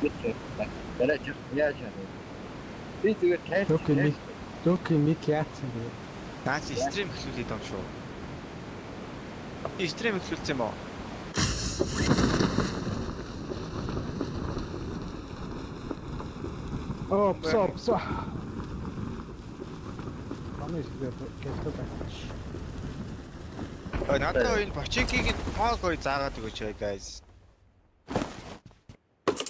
Дараа чи яаж яах вэ? Би зүгээр тайлбар. Локи нэг яатсан бэ? Наач стрим эхлүүлээд юм шүү. Стрим эхлүүлсэн юм уу? Оо, псо. Амис гэдэг байна. Надад энэ бочигийг тоогой заагаад өгөөч guys.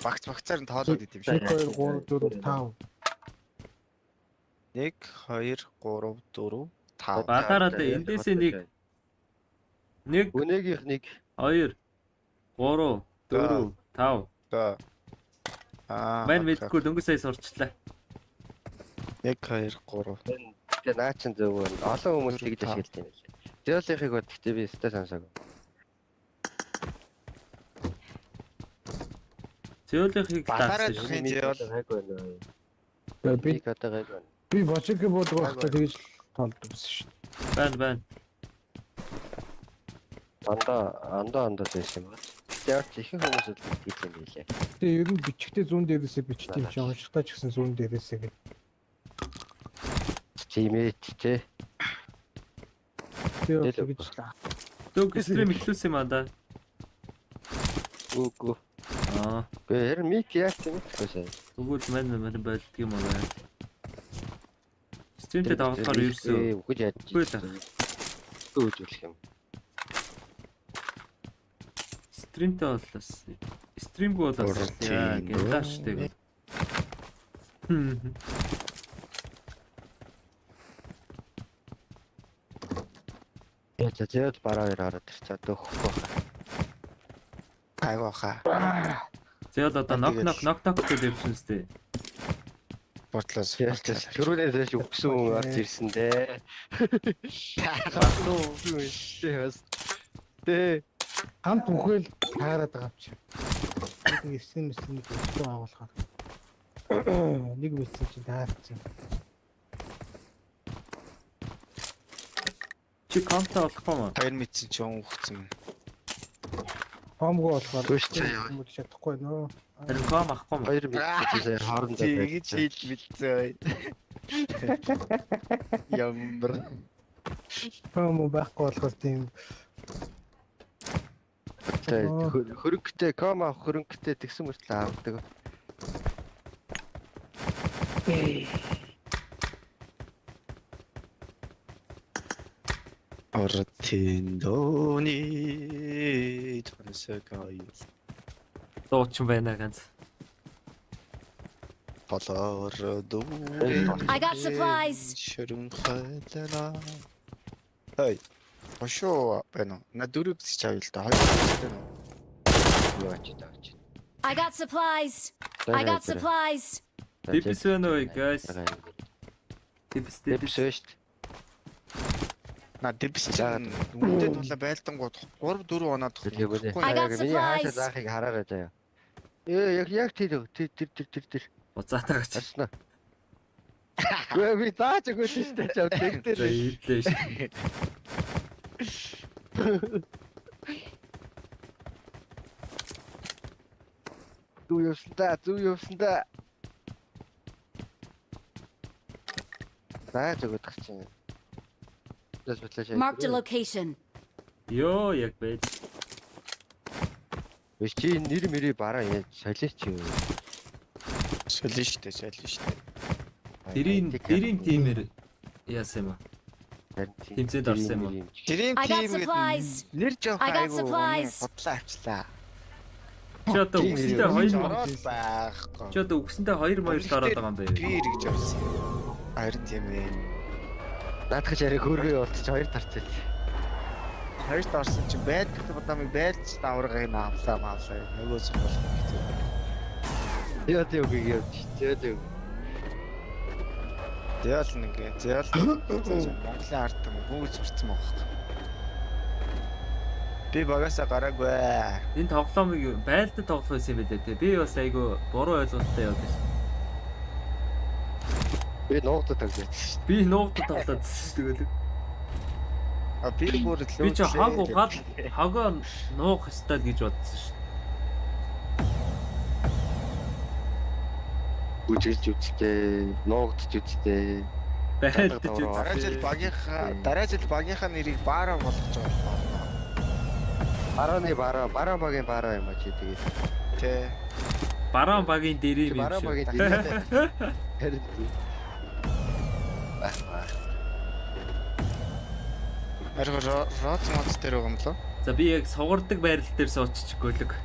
Багцаар нь тоолоод идэв шүү. 1 2 3 4 5. 1 2 3 4 5. Бадараад эндээс нэг Өнөөгийнх нэг 2 3 4 5. Мэн мэдгүй дөнгөж сая сурчлаа. 1 2 3. тэгээ наачин зөв олон хүмүүс тэгж ашиглаж байна лээ. Зөөлийнхийг бод гэхдээ би өстэй сонсоогүй. Зөөлийнхийг Бадараад таасан шүү. хин зөөл. Хайгүй нөө. Би Би одоо гайгүй. би бочиг буудаг байхдаа тэгж толдсон шүү. Байна. Андаа байсан юм байна. Тэгээд ихэнх хүмүүс л тэгж юм билээ. Тэгээ ер нь бичгтээ зүүн дээрээсээ бичт юм чи уншихтаа ч гэсэн зүүн дээрээсээ гэж. Чимээт те. Би одоо гэж лаа. Дөг стрим эхлүүлсэн юм аа да. Үгүй. Аа. Гэр мик яасан юм бэ? Тэгвэл мань байлт юм аа. Стримтэй давхаар ерөөсөө үгүй яаж. үгүй л. Үүжүүлэх юм. Стримтэй боллоо. Стримгүй боллоо. Яа, гэнтааштэй. Яа зөөд бараа ирээд ирцээ дөөхгүй. Айгаа хаа. Зээл одоо нок гэдэг юм шүү дээ. Ботлоос. Төрөөнөөс дэш өгсөн хүн орж ирсэн дээ. Тэ. Хамт бүхэл таарад байгаа юм чи. Нэг эсэм нэг өчтөө агуулахаар. Нэг мэдсэн чи таарсан. Чи конта болохгүй маа? 2 мэдсэн чи уухсан. Хомгоо болохоор Түш цаа. хүмүүс чадахгүй нөө. Харин ком ахгүй маа? 2 мэдээ хоорондоо Тэгэж хийж мэдсэн. Ямар Хомо байхгүй болохоор тийм хөрөнгөтэй кома хөрөнгөтэй тэгсэн мөртлөө авдаг. Ортиндони тонсогай. Дуучин байна ганц. Полор дуу. I got supplies. Шөрөн хайлана. Хай. Бошоо байна. На дөрөв гэж авъя л да. Хоёр байна. Юу ачиж тавч. I got supplies. I got supplies. Дипс байна уу guys? Дипс. шүү. На дипс үнэтэй тулаа байлдангууд 3 4 оноод Миний I got supplies. хаашаа заахыг хараарай заяа. Яг тэр. Буцаатаа гэж. Аснаа. Гүй би таач өгөөч шүү дээ чав тэр. За ирлээ шүү. Зүү явсан да. Таач өгөөч чинь. Marked a location. Йоо яг байж. Биш чи нэр мэрий бараа яаж солиоч юу. солино штэ. Дэрийн тимэр яасан юм аа? Тэмцээд орсон юм уу? Тэрийн I got тим supplies. нэр жоох I got айгу supplies. бодлоо авчлаа. Чи одоо үгсэнтэй 2 ороод байхгүй. Чи одоо үгсэнтэй 2 моёр ороод байгаа юм бэ? Би эргэж орсон. Харин тийм ээ. Наадах чарыг хөргөө болчих хоёр тарцээ. Хоёрт орсон чи байдаг бодамыг байлж даврагыг авлаа. Нөгөө зүйл болох хэвчээ. Яа тийм үгүй явж. Тийм. Зээл нэгэ. Зээл Монголын ард юм бүгд сурцсан байгаа. Би багасаа гараагүй. Энэ тоглоомыг байлдад тоглох байсан юм байна те. Би бас айгу буруу ойлголттой явдаг шин. Би нуугдад тавьчих шүү. Би нуугдад тоглоод тэгэл. А би бүр л Би ч хаг ухаад хагоо нуух ёстой гэж бодсон шин. Үжилж үзтээ, нуугдж үзтээ. Байлдаж Дараа жил багийнхаа нэрийг баараа болгож байгаа юм байна. Бараа багийн бараа юм а чи тэгээд. Тэ. Бараан багийн дээрээ юм Бараа шүү. багийн дээрээ. Харин. Арга роц моц дээр байгаа юм лөө. За би яг сугардаг байрал дээр суучих гөлөг.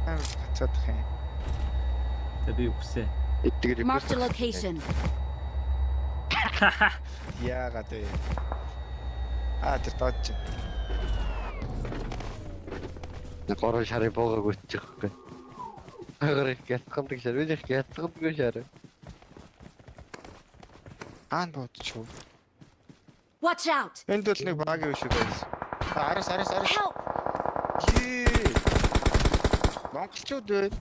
Амар гацаад их юм. За би үгсээ. Эдгээр Marked a location. Яагаад вэ? Тэр дооч. Горон шарын буугааг үтчих вэ? Агаарыг гялтгамдаг шар, үеих гялтгамдаг шар. Бодчих. Watch out! Энд бол нэг баг юм шүү guys. Араас. Help! Ее. Монголчууд вэ?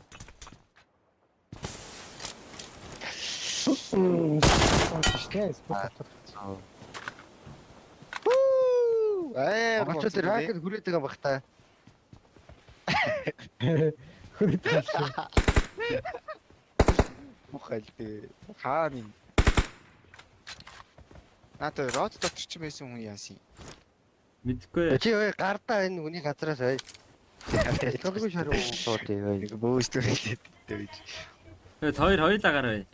Штэ. Монголчууд ракет хүрээд байгаа бах та. Мухалдээ. Хааны. Наатай рот дотор ч байсан хүн яасан. Мэдхгүй. Чи ой гардаа энэ хүний газраас ой. Тэггүй шар ууууд ой. Нэг бөөстөр хэлээд дэж. Хоёр хоёулагаар бай.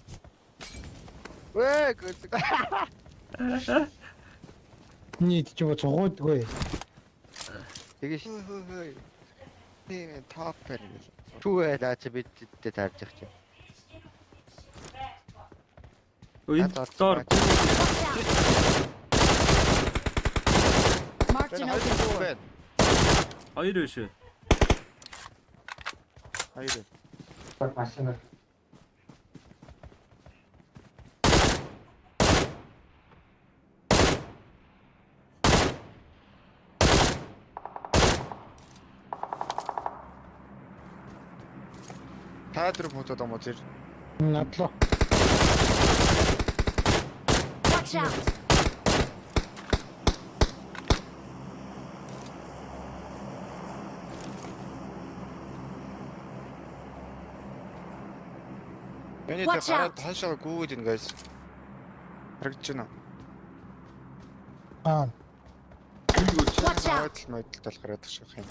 Вэ гүз. Нийт ч бо цугуудгүй. Тэгэж Хөөе. Тийм топпер гэл. түүгээ наач бидтэй таарж явах чи. Энд доор Marked an open door. хоёр биш үү? Хайр. Таадөр ботод ам тэр. Надлаа. Watch out! Эний Watch гараад out. хаашаа гүйд ин guys. Харагдаж байна. Watch out! Модал тал гараад тахших юм.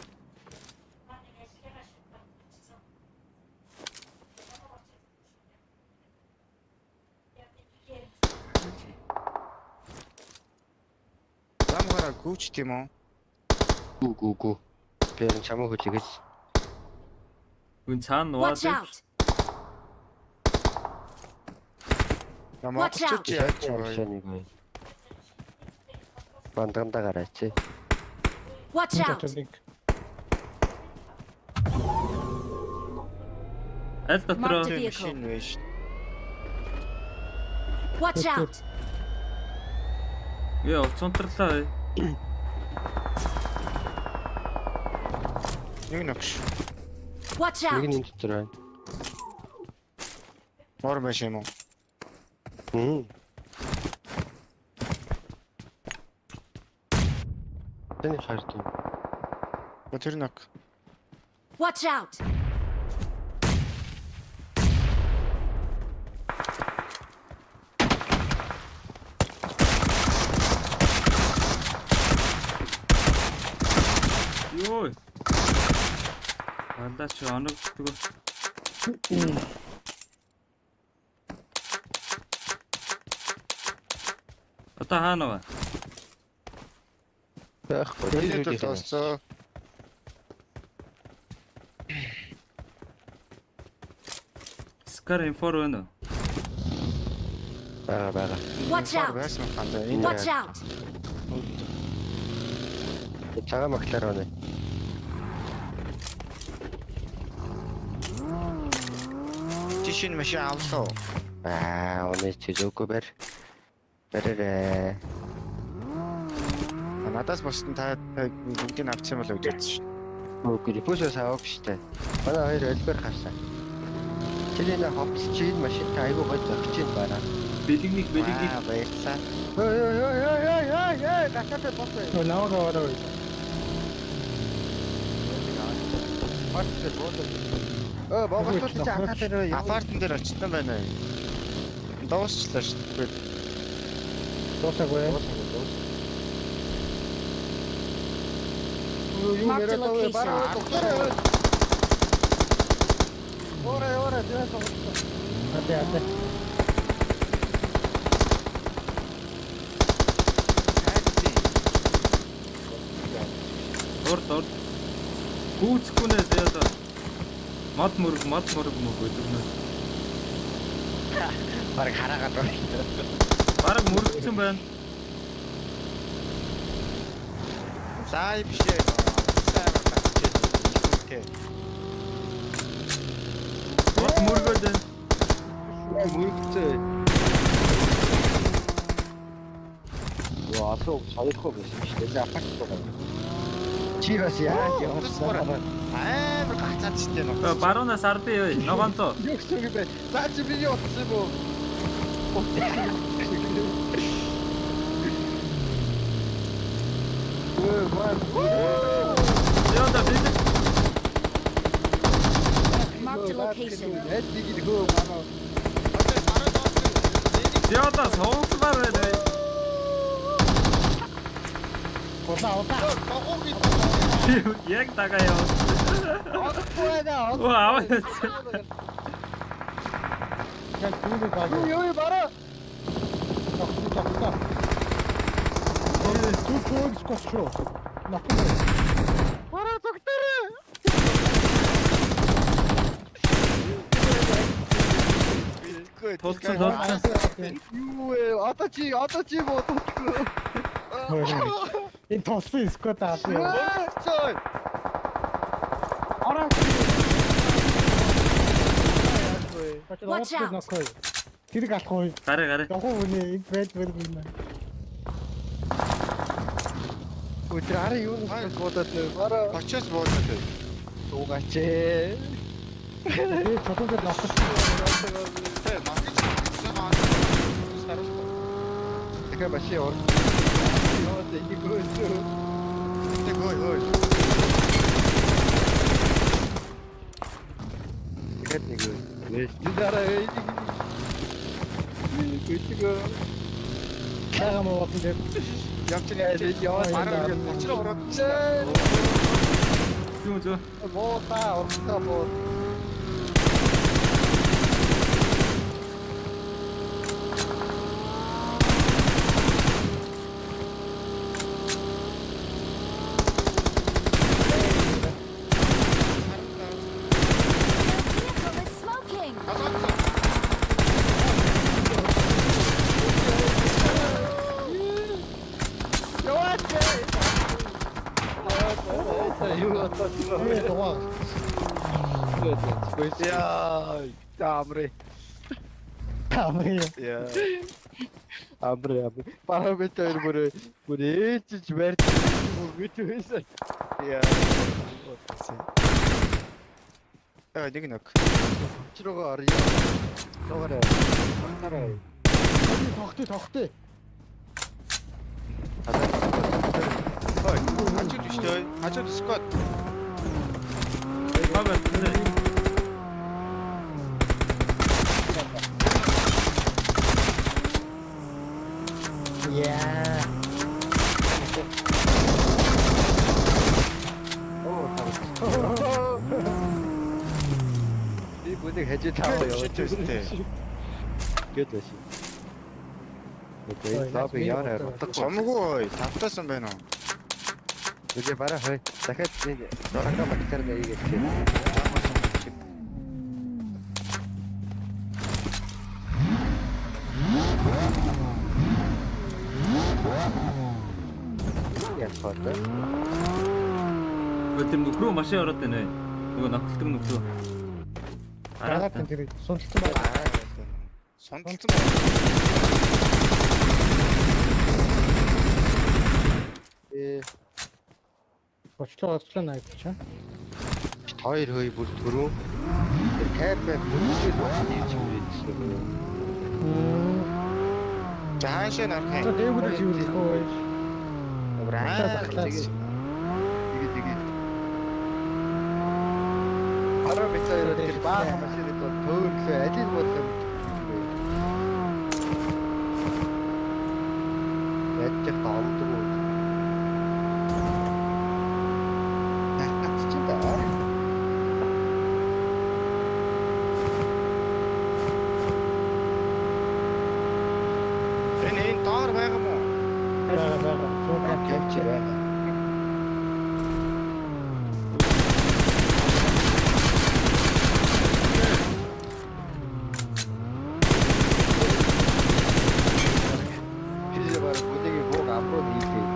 Замгара гүйч тийм үү? Гүү. Би энэ чамаа хүлээж. Гүн цаана нуугаад Watch out! Ямаач out. ч яаж вэ? Бандганда гараач. Watch out! аль дотроо Marked a vehicle. Машин вэ? Watch out! яа уцунтарлаа. Нэг нэгш. Watch Нэг out! нь дотор байна. Мор маш юм уу? Тэний хартуу. Тэр нэг. Watch out! Йоо. Андаач оногддог. Одоо хаана вэ? Энд л тоосоо. Скар инфор байна уу? Бага. Watch out! Байсан хандаа. Энэ Watch out! Чага маклаар байна. Тишин машин авлаа. Өнөө чи зөөгүй бэр. Бэрэрэ. Надаас босдон та бүгдийг авчихсан болоо гэж бодсон шин. Үгүй репосоос авах штэ. Манай хоёр өлбөр хасаа. Тэлийн хопс чи энэ машинтай айгуу гой зогч юм байна. Бэлэгник Баярлаа. Ой, гатаад босоо. Наваа. Баттай босоо. Монголчууд ч апарт дээр Апартн дээр очсон байна. Дуусчлаа шүү дээ. Дуусаагүй. юу Mark the мөрөд аваа location. бараа доктор. Ора дээ тоглох. Адэ. Дурд. Гүүцгүнээс яа. Мод мөрөг мөг өгнө. Бараг хараагаад байна. Бараг мөрөгдсөн байна. Зай биш ээ. Мод мөргөөд байна. Мөрөгцөө. Яа, асуу саяхгүй байсан шүү дээ. Апарт байгаа. Чи бас яаж явсан? Амар гацаад штэ нөө. Баруунаас ард ээ. Ногоонлоо. Юу гэсэн юм бэ? За чи би утсан юм уу? Яа да бид Mark the location. Эдгийг хөө манай. яа да сонгомар байна. Удаа. Яг тагаа яа. Оодгүй Оо аваад. Яг түүний баг. юу бараа. Тогтоо. Тут скочоо. Нахуй. Бараа доктор. Тулцсан. Юу ээ, одоо чи бодохгүй. Энэ тосын скот аа. Цой. Ороо. Watch out. Тэрийг алахгүй. Гараа. Явах үний энэ байд юм. Өдөр араа юу нэг бодоод бараа. Очоос боолоо. Угаач. Би чотод навсах. Тэ магч. Тэгэхээр машин ор. Яа тэний гойсоо. Тэ гой. Тэгэхээр нэг юу. Нэрдэрээ эдиг. Күчгөө. Тага муу бодсон. Яваа бараа очроо ороод. Юу зөө. Бота орсоо боо. Vehicle is smoking. Юу атаа. Яа, амрэ. Яа. Амрэ. Параметр бүр ээжж барьж гэж байсан. Яа. Нэг нэг. Очроо орё. Тогоорой. Тогоорой. Тогтъё. Хажууд биш дээ. Хажууд скот. Бага. Яа. Би бүдэг хажууд таваа яваад Шийдвэстэй. гээд байсан. Окей, лаби яараа рутахгүй. Чамгүй тавтаасан байна уу? Үгүй бараа хой. Дахиад нэг дорога мактер гээгээд. Японда. Тэр нөхрөө машин ороод байна. Нөгөө нохолдог нөхрөө. Гараад тэр сунталсан байна. Сонтолцсон байна. Очлоо найд чаа. Хоёр хой бүр түрүү. Тэр кайрбэ бүрчээд байна юм шиг. Заашаа нарах. За дээгүүр живүүлэх хөөе. Браа. Тэгээд Бараа бицээр тэр баа машиныг төөнлөө алийг бодлоо мэдгүй. Ядчих таамдаг уу? Чи даа. Энэ доор байгаа мó? байгаа. Цуутаа Кэмч байна. Чи bara бүдгийн бог амрууд хийлээ.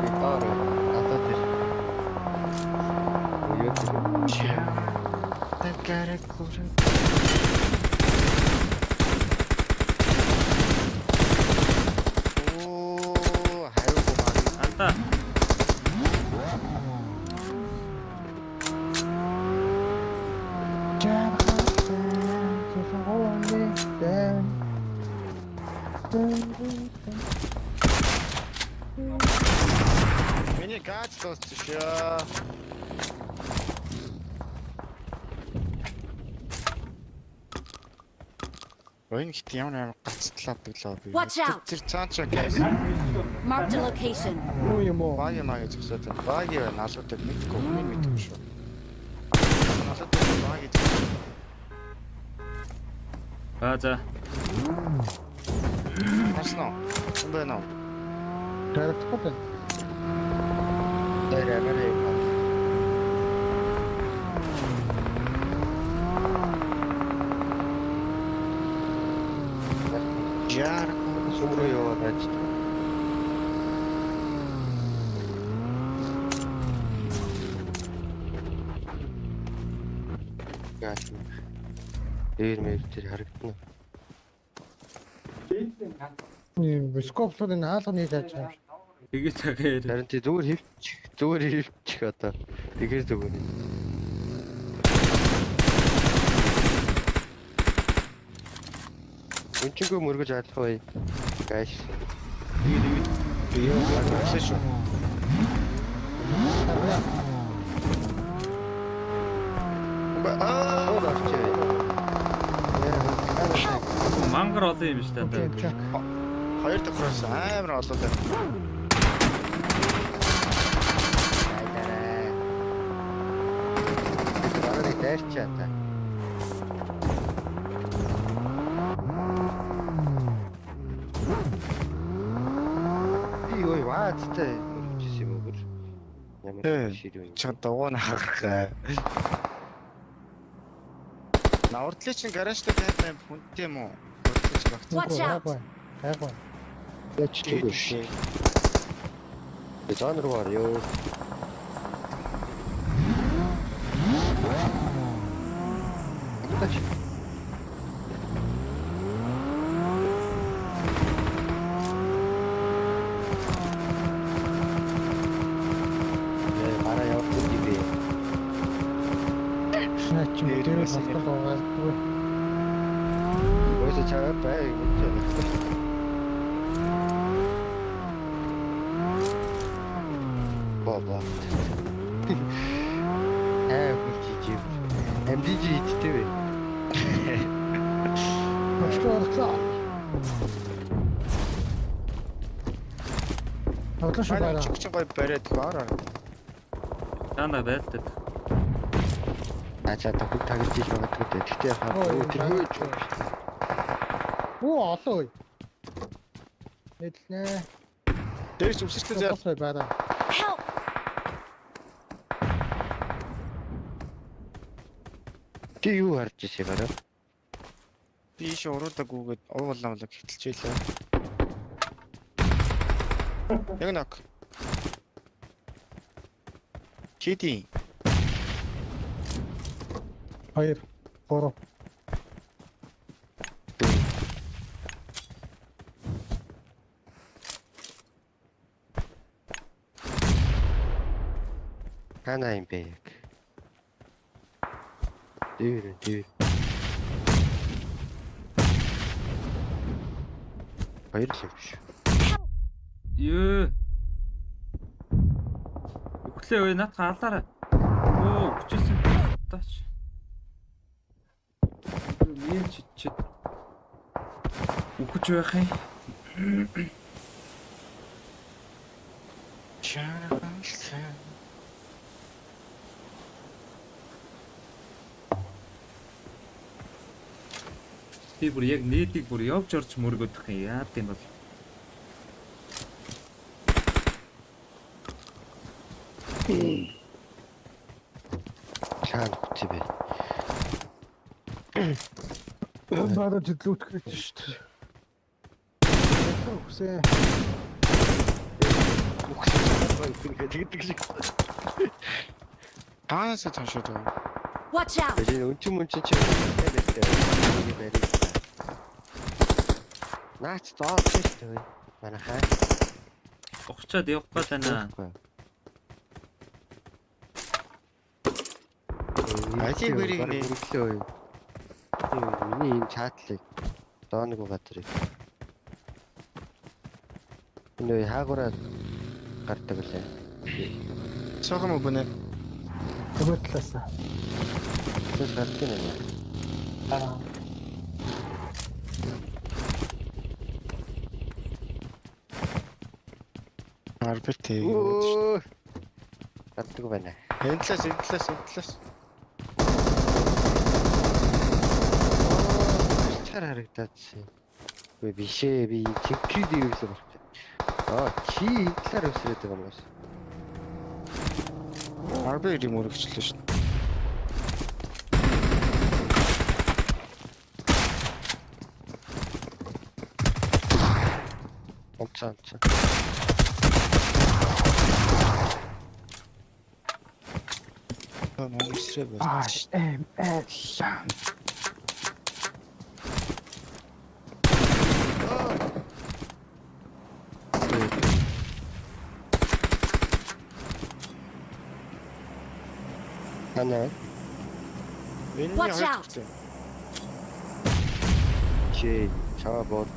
Би таар надад тэр. Юу Тэгарэг хүрээ. Оо, хайруу маа. Анда. Миний гач дуусчихё. Ойн хит ямар гацтлаа билээ би. Watch out. Тэр цаачаа гайс. Marked a location. Юу юм уу? Баги маа гэж зөвсөд. Баги байна алуудыг мэдгүй миний мэдгүй шүү. Алуудыг баги. За. Хаснаа. Бэнэ. Тарахтай. дээр амараа. Яар Сүмрөө яваад байж. Гаш. Дээр тэр харагдана. Скоплын хаалганы зааж байгаа. Тэгээ цагаар. Харин тий зүгээр хөвчих одоо. Тэгэхээр зүгээр. Үнчингөө мөргөж аалах бай. Гайш. би юу гаргасан шүү. Оо авчээ. Мангар олон юм шүү дээ. Хоёр дахь амар олон байна. Барыг дайрчаа та. Ой, ваацтай мөрөжсөн юм уу? Ямар ширүү юм. Чад дууна харах. Наурдлын чин гаражтай тайван хүнтэй юм уу? Watch out. Хайгаа. Яч тийш. Бизан руу орё. Тач. Бара явах юм би. Наач мэдээ болтол байгаа. Өөсөө чагаа бай гэж. Баба. Гүчиж. MDG идтэй вэ? Мөчтөрцөө. Авлаа шүү Манай байна. чигч гой бариад гаараа. Тана байлтад. Ачаа тахыг тагж иж магадгүй дээ. Тэгтээ хаа тэр хөөж. Оо олон ой. Эдлээ. Дээрс өвсөстэй зэ. Босоо байна. Help! Чи юу харж ирсэн гараа? Би иш уруудаггүйгээд уугалаа хэтэлчихлээ. Яг нак. Чити. 2 3 Хана юм бэ яг. Дээр. Хоёр л юм биш. Ёо. Өглөө ой нат хаалаарай. гэж байх юм. Чаалсан. Би бүр яг нийтийг бүр явж орж мөргөдөх юм. Яа гэм бол. Чаан үтээ бэ. Баада жилүүтгэж шүү дээ. Үхсэн. Тэгдэг шиг. Таанаас ташаад байгаа. Watch out! Тэгээ өнчим чи хэлээдээ. Нэг барих. Наач доод шүү дээ. Манайхаа. Ухчаад явах гээд байна. Ажиг бүрийг нэглөө. Миний энэ чатлыг дооног гадрыг. Энэ хаагаараа гардаг лээ. Цаахан мөн. Нөгөө талаасаа. Тэс гардаг юм. Арбер тэг. Гардаг байна. Энэ талаас. Чар харагдаад чи. Үгүй бишээ би чигкрид ирүүлээ болчих. Чи талаар өсрээд байгаа юм байна. Арбер юм өргөчлөө шин. Онцон. Намсрээ болчих. Элла. Анаа Энэ Watch яг out. чи чава бод.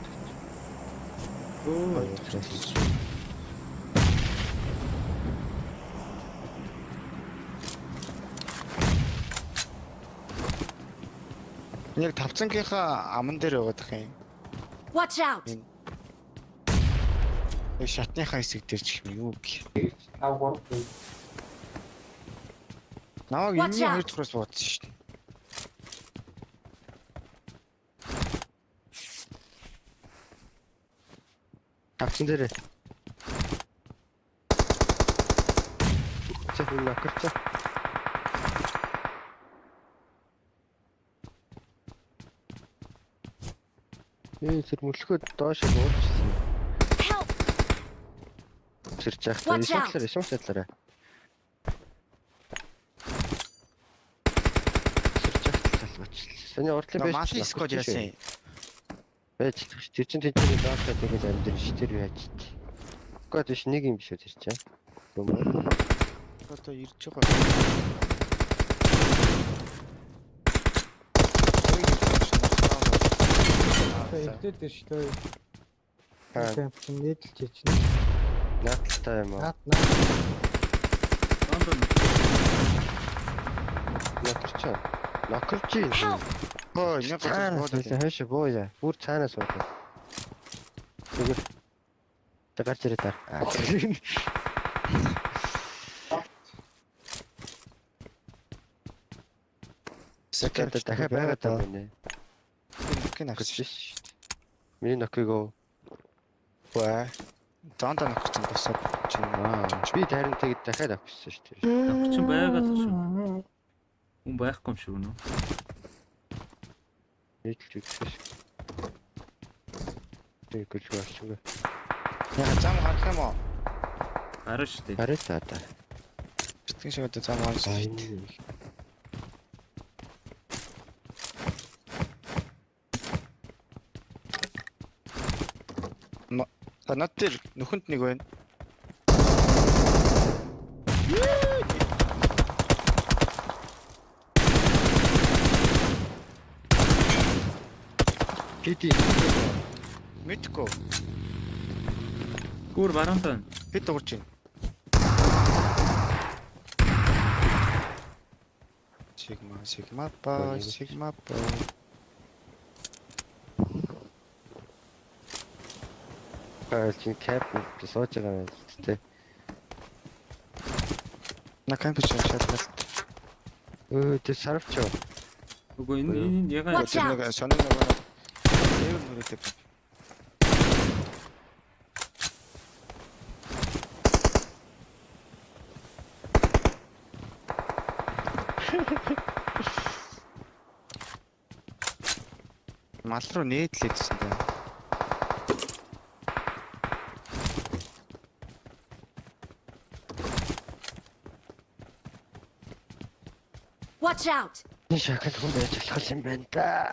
Яг тавцангийнхаа аман дээр байгаад их юм. Watch out! Яг шатныхаа хэсэг дээр ч юм юу гэх. Наваг Watch энэ out. хоёр тураас бодсон шүү дээ. Тавцсан дээрээ. Чэ хүн накарчаа. Тэр мөлхөд доош буурчихсан. Help! Сэрж яах Watch out. вэ? Ишмчлаарай. Сони уртлын байж. Мали скод яасан. Байж тэр чин тэжээ даахтай тэгээд амьдрын ш тэр яаж. Гот биш нэг юм биш үү тэр чинь. Юм уу? Одоо ирж байгаа. Эвдээд дээ шүү дээ. Аа. Темп нийтэлж чинь. Нааталтай юм уу? Наад. Дондон Накарчаа. Накарчи. Help! Ой, нэг Цаанаас гол хойш бууя. Бүр цаанаас бууя. Зүгээр. Тагарч ирээ та. Секэнд дахиад байгаад байна. кино Гэж биш. Миний нокиго. Баа. Донтон авчихсан босоод чинь. Би тарин тэгээд дахиад авчихсан шүү дээ. авчин байгаад шүү. Хүн байхгүй юм шүү нөө. Нийтлж үзсэн шүү. Тэг гэж болчихгүй. Яа зам гарах юм уу? Гараа шүү дээ. Хараа та та. Битгий шиг одоо зам гарах шүү. Танад дээр нөхөнд нэг байна. Кити. Мэдгүй. Гүр баруун. Бид дуурч байна. Sigma pa. Хөөе чи кап сууж байгаа юм тий. На кампич шалгалт. Тэ сарвч юу? Үгүй энэ ягаад Watch out. Нэг сонин нөгөө дээр нүрэлдэг. Мал руу нээдлээдсэн дээ. Watch out! Энэ шахал хүн байж болох юм байна да.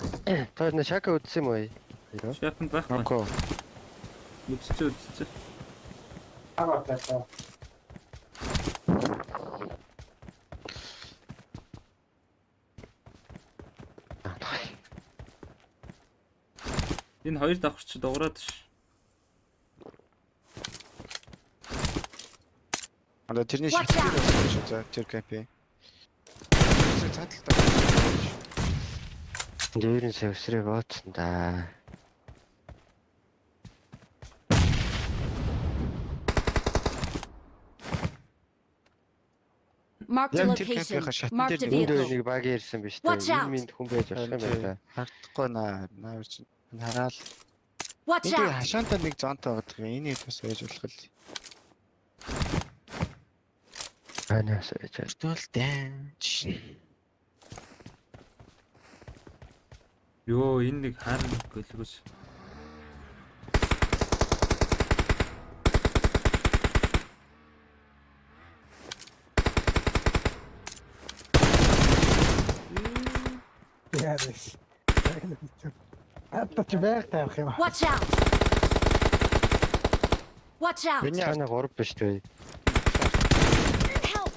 Та энэ шака үдсэн юм уу? Хэрэв? шафнд байхгүй. Окей. Үдцээ. Энэ хоёр давхарч дуурайд ш. Одоо тэрний Watch шилдэг out. байсан шүү за тэр капи. Цааталтаа. Дээрэн сэвсрээ бооцсон да. Marked a Яг тэр location. кемпийнхаа шатн Marked a дээр Энд vehicle. нэг баг ирсэн биз Watch дээ. out. Энэ минь хүн байж болох юм байна да. Хардахгүй наа чи хараал. Watch Энд out! хашаантаа нэг зонтой байгаа гэх юм. Энийг бас байж болох л. Анаас байж. Тултай. Йоо энэ нэг харин гэлгөөс. Яарис. Атта чи байг тавих юм. Watch out! Watch out! Миний Цаана 3 биш дээ. Help!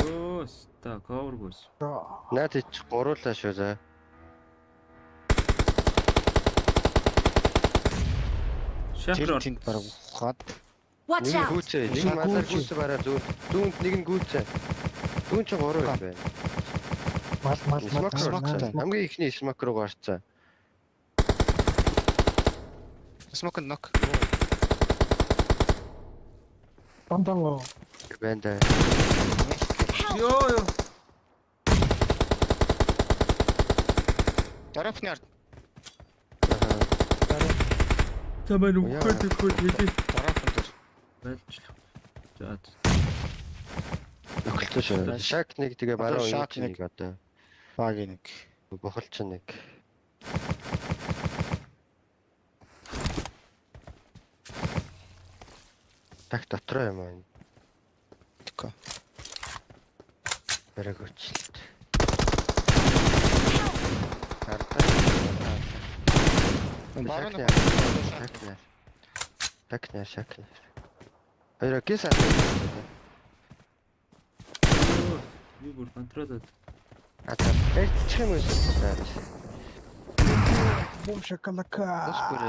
Өө ста cover гүйс. Наад чи гуруулаа шүү за. тэр Шафр тэнд бараг ухаад. Watch Нэг нь out! гүйцээ. Нэг нь малаар гүйцээ бараа зүр. Дүүнд нэг нь гүйцээ. Дүүн чи 3 юм байна. Мал. Смоктой. Хамгийн ихний смок руу гарцсан. Смок нок. Дондон Байна да. Йоо. Тарапны ард. Тамаа Яа. үхээд хэлээ. Тарапны дээр. Байлчлаа. За. Нөхөлтөө шүү. Шак нэг тэгээ бараа Одоо шак нэг одоо. Баг нэг. Бохолч нэг. Так дотроо юм аа. Тэкэ. Бараг өчлөлт. Баруун Шакнер. Хоёроо гис аа. Би бүр контролд. Ата чих юм уу? Бум шоколака. Бас бүр